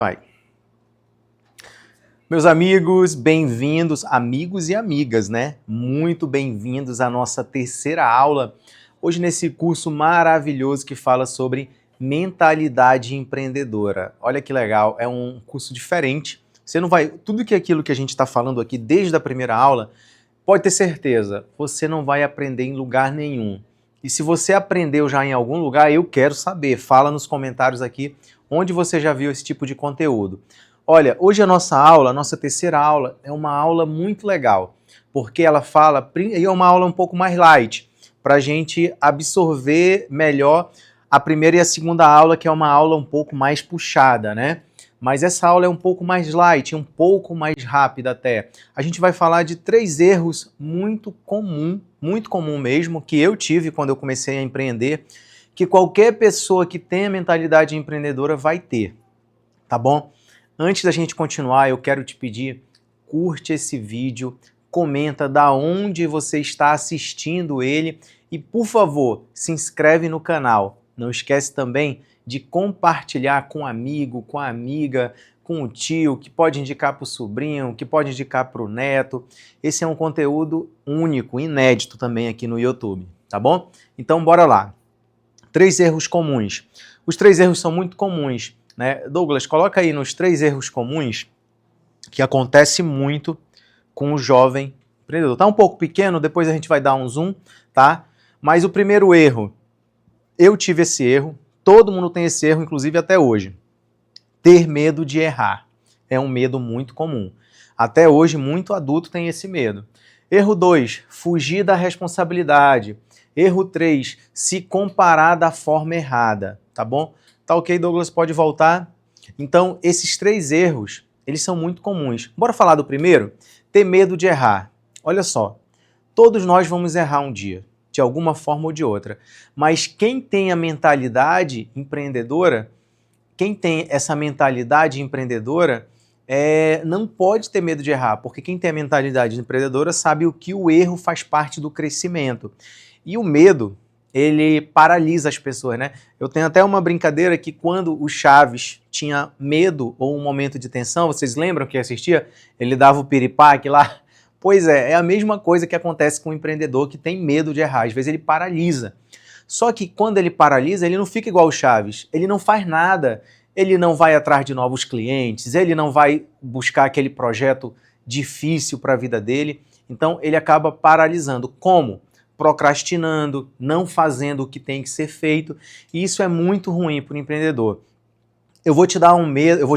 Vai. Meus amigos, bem-vindos, amigos e amigas, né? Muito bem-vindos à nossa terceira aula, hoje nesse curso maravilhoso que fala sobre mentalidade empreendedora. Olha que legal, é um curso diferente. Você não vai, tudo aquilo que a gente está falando aqui desde a primeira aula, pode ter certeza, você não vai aprender em lugar nenhum. E se você aprendeu já em algum lugar, eu quero saber. Fala nos comentários aqui onde você já viu esse tipo de conteúdo. Olha, hoje a nossa aula, a nossa terceira aula, é uma aula muito legal, porque ela fala, e é uma aula um pouco mais light, para a gente absorver melhor a primeira e a segunda aula, que é uma aula um pouco mais puxada, né? Mas essa aula é um pouco mais light, um pouco mais rápida até. A gente vai falar de 3 erros muito comum mesmo, que eu tive quando eu comecei a empreender, que qualquer pessoa que tenha mentalidade empreendedora vai ter, tá bom? Antes da gente continuar, eu quero te pedir, curte esse vídeo, comenta da onde você está assistindo ele e, por favor, se inscreve no canal. Não esquece também de compartilhar com um amigo, com a amiga, com o tio, que pode indicar para o sobrinho, que pode indicar para o neto. Esse é um conteúdo único, inédito também aqui no YouTube, tá bom? Então, bora lá. 3 erros comuns. Os 3 erros são muito comuns, né? Douglas, coloca aí nos 3 erros comuns que acontece muito com o jovem empreendedor. Tá um pouco pequeno, depois a gente vai dar um zoom, tá? Mas o primeiro erro, eu tive esse erro, todo mundo tem esse erro, inclusive até hoje. Ter medo de errar. É um medo muito comum. Até hoje, muito adulto tem esse medo. Erro 2, fugir da responsabilidade. Erro 3, se comparar da forma errada, tá bom? Tá ok, Douglas? Pode voltar? Então, esses 3 erros, eles são muito comuns. Bora falar do primeiro? Ter medo de errar. Olha só, todos nós vamos errar um dia, de alguma forma ou de outra. Mas quem tem a mentalidade empreendedora, quem tem essa mentalidade empreendedora, não pode ter medo de errar, porque quem tem a mentalidade empreendedora sabe que o erro faz parte do crescimento. E o medo, ele paralisa as pessoas, né? Eu tenho até uma brincadeira que quando o Chaves tinha medo ou um momento de tensão, vocês lembram que assistia? Ele dava o piripaque lá. Pois é a mesma coisa que acontece com o empreendedor que tem medo de errar. Às vezes ele paralisa. Só que quando ele paralisa, ele não fica igual o Chaves. Ele não faz nada. Ele não vai atrás de novos clientes, ele não vai buscar aquele projeto difícil para a vida dele. Então ele acaba paralisando. Como? Procrastinando, não fazendo o que tem que ser feito. E isso é muito ruim para o empreendedor. Eu vou te dar um exemplo, eu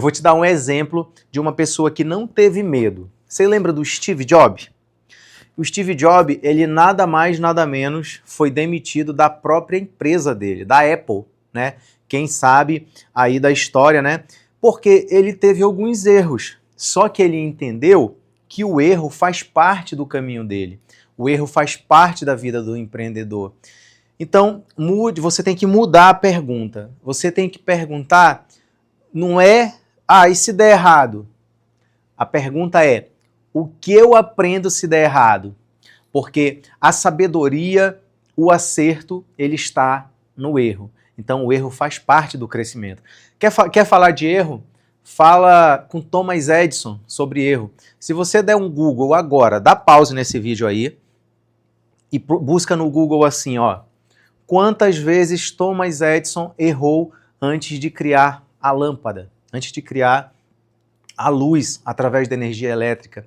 vou te dar um exemplo de uma pessoa que não teve medo. Você lembra do Steve Jobs? O Steve Jobs, ele nada mais, nada menos foi demitido da própria empresa dele, da Apple, né? Quem sabe aí da história, né? Porque ele teve alguns erros, só que ele entendeu que o erro faz parte do caminho dele. O erro faz parte da vida do empreendedor. Então, você tem que mudar a pergunta. Você tem que perguntar, não é, e se der errado? A pergunta é, o que eu aprendo se der errado? Porque a sabedoria, o acerto, ele está no erro. Então o erro faz parte do crescimento. Quer falar de erro? Fala com Thomas Edison sobre erro. Se você der um Google agora, dá pause nesse vídeo aí e busca no Google assim, ó. Quantas vezes Thomas Edison errou antes de criar a lâmpada? Antes de criar a luz através da energia elétrica?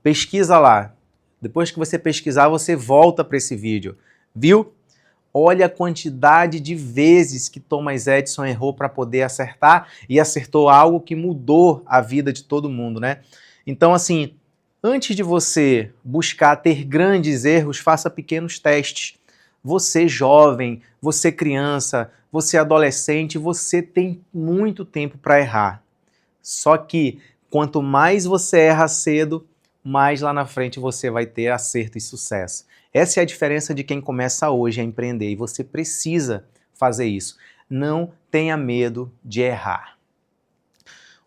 Pesquisa lá. Depois que você pesquisar, você volta para esse vídeo. Viu? Olha a quantidade de vezes que Thomas Edison errou para poder acertar e acertou algo que mudou a vida de todo mundo, né? Então, assim, antes de você buscar ter grandes erros, faça pequenos testes. Você jovem, você criança, você adolescente, você tem muito tempo para errar. Só que quanto mais você erra cedo, mais lá na frente você vai ter acerto e sucesso. Essa é a diferença de quem começa hoje a empreender e você precisa fazer isso. Não tenha medo de errar.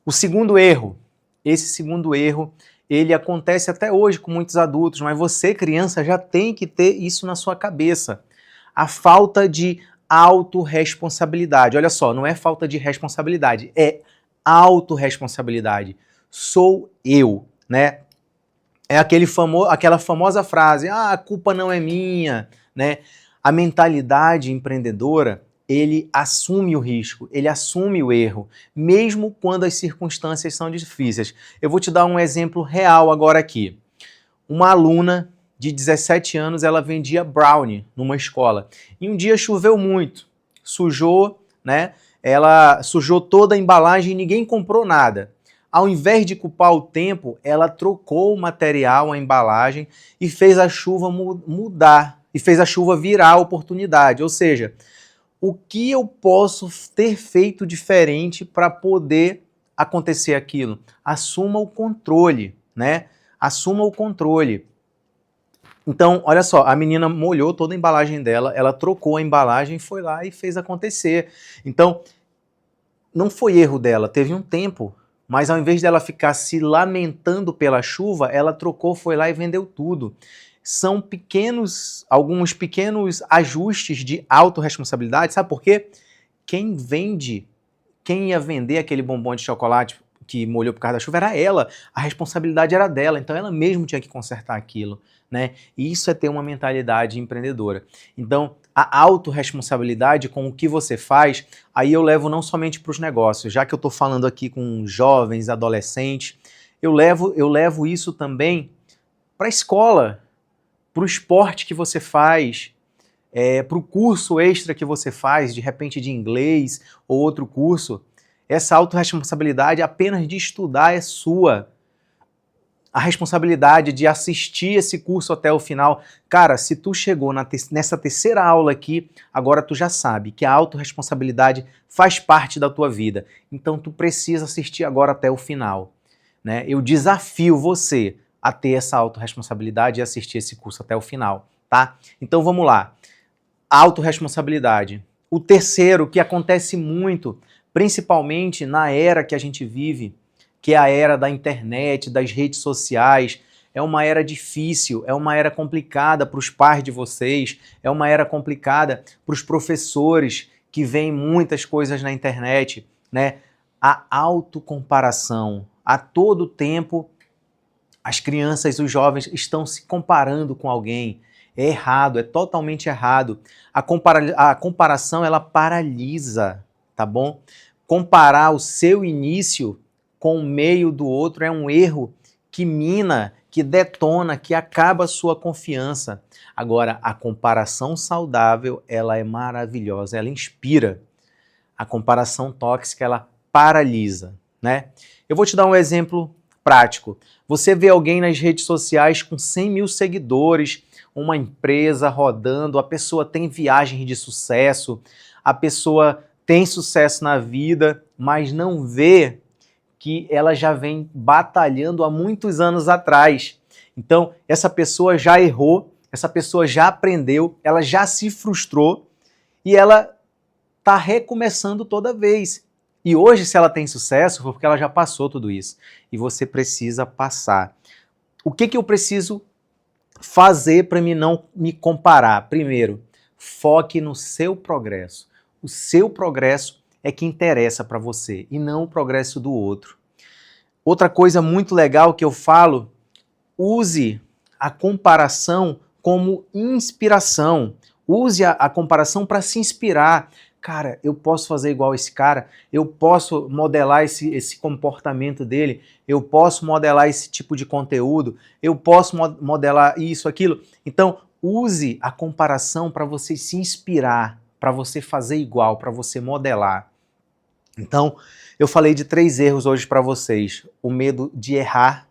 O segundo erro, esse segundo erro, ele acontece até hoje com muitos adultos, mas você, criança, já tem que ter isso na sua cabeça. A falta de autorresponsabilidade. Olha só, não é falta de responsabilidade, é autorresponsabilidade. Sou eu, né? É aquela famosa frase, a culpa não é minha, né? A mentalidade empreendedora, ele assume o risco, ele assume o erro, mesmo quando as circunstâncias são difíceis. Eu vou te dar um exemplo real agora aqui. Uma aluna de 17 anos, ela vendia brownie numa escola. E um dia choveu muito, sujou, né? Ela sujou toda a embalagem e ninguém comprou nada. Ao invés de culpar o tempo, ela trocou o material, a embalagem, e fez a chuva mudar, e fez a chuva virar a oportunidade. Ou seja, o que eu posso ter feito diferente para poder acontecer aquilo? Assuma o controle, né? Assuma o controle. Então, olha só, a menina molhou toda a embalagem dela, ela trocou a embalagem, foi lá e fez acontecer. Então, não foi erro dela, teve um tempo, mas ao invés dela ficar se lamentando pela chuva, ela trocou, foi lá e vendeu tudo. São alguns pequenos ajustes de autorresponsabilidade, sabe por quê? Quem ia vender aquele bombom de chocolate que molhou por causa da chuva era ela, a responsabilidade era dela, então ela mesma tinha que consertar aquilo, né? E isso é ter uma mentalidade empreendedora. Então, a autorresponsabilidade com o que você faz, aí eu levo não somente para os negócios, já que eu estou falando aqui com jovens, adolescentes, eu levo isso também para a escola, para o esporte que você faz, para o curso extra que você faz, de repente de inglês ou outro curso. Essa autorresponsabilidade apenas de estudar é sua. A responsabilidade de assistir esse curso até o final. Cara, se tu chegou nessa terceira aula aqui, agora tu já sabe que a autorresponsabilidade faz parte da tua vida. Então tu precisa assistir agora até o final, né? Eu desafio você a ter essa autorresponsabilidade e assistir esse curso até o final, tá? Então vamos lá. Autorresponsabilidade. O terceiro, que acontece muito, principalmente na era que a gente vive, que é a era da internet, das redes sociais, é uma era difícil, é uma era complicada para os pais de vocês, é uma era complicada para os professores que veem muitas coisas na internet, né? A autocomparação. A todo tempo, as crianças, os jovens estão se comparando com alguém. É errado, é totalmente errado. A comparação, ela paralisa, tá bom? Comparar o seu início com o meio do outro é um erro que mina, que detona, que acaba a sua confiança. Agora, a comparação saudável, ela é maravilhosa, ela inspira. A comparação tóxica, ela paralisa, né? Eu vou te dar um exemplo prático. Você vê alguém nas redes sociais com 100 mil seguidores, uma empresa rodando, a pessoa tem viagens de sucesso, a pessoa tem sucesso na vida, mas não vê que ela já vem batalhando há muitos anos atrás. Então, essa pessoa já errou, essa pessoa já aprendeu, ela já se frustrou e ela está recomeçando toda vez. E hoje, se ela tem sucesso, foi porque ela já passou tudo isso. E você precisa passar. O que eu preciso fazer para mim não me comparar? Primeiro, foque no seu progresso. O seu progresso é que interessa para você e não o progresso do outro. Outra coisa muito legal que eu falo, use a comparação como inspiração. Use a comparação para se inspirar. Cara, eu posso fazer igual esse cara, eu posso modelar esse comportamento dele, eu posso modelar esse tipo de conteúdo, eu posso modelar isso, aquilo. Então, use a comparação para você se inspirar, para você fazer igual, para você modelar. Então, eu falei de 3 erros hoje para vocês. O medo de errar.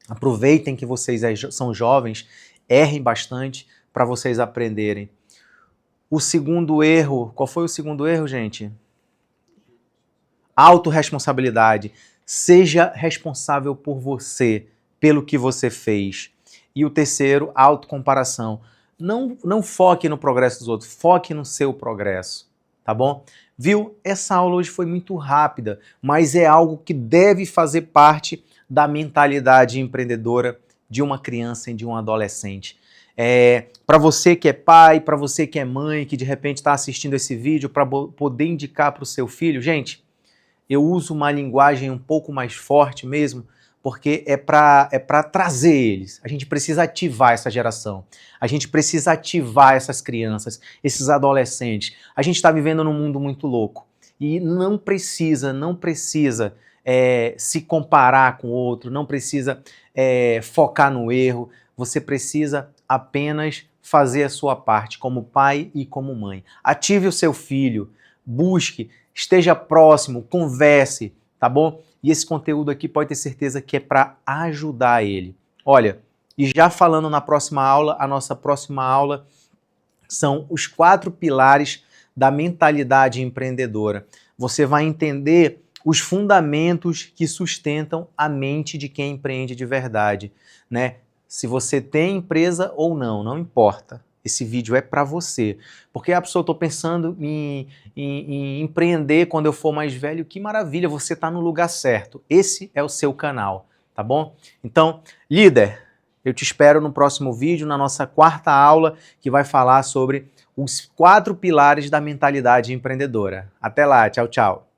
Aproveitem que vocês são jovens, errem bastante para vocês aprenderem. O segundo erro, qual foi o segundo erro, gente? Autorresponsabilidade. Seja responsável por você, pelo que você fez. E o terceiro, autocomparação. Não foque no progresso dos outros, foque no seu progresso, tá bom? Viu? Essa aula hoje foi muito rápida, mas é algo que deve fazer parte da mentalidade empreendedora de uma criança e de um adolescente. Para você que é pai, para você que é mãe, que de repente está assistindo esse vídeo para poder indicar para o seu filho, gente, eu uso uma linguagem um pouco mais forte mesmo, porque é para trazer eles. A gente precisa ativar essa geração. A gente precisa ativar essas crianças, esses adolescentes. A gente está vivendo num mundo muito louco. E não precisa se comparar com o outro, não precisa focar no erro. Você precisa apenas fazer a sua parte como pai e como mãe. Ative o seu filho, busque, esteja próximo, converse, tá bom? E esse conteúdo aqui pode ter certeza que é para ajudar ele. Olha, e já falando na próxima aula, a nossa próxima aula são os 4 pilares da mentalidade empreendedora. Você vai entender os fundamentos que sustentam a mente de quem empreende de verdade, né? Se você tem empresa ou não, não importa. Esse vídeo é para você. Porque a pessoa, estou pensando em empreender quando eu for mais velho, que maravilha, você está no lugar certo. Esse é o seu canal, tá bom? Então, líder, eu te espero no próximo vídeo, na nossa 4ª aula, que vai falar sobre os 4 pilares da mentalidade empreendedora. Até lá, tchau, tchau.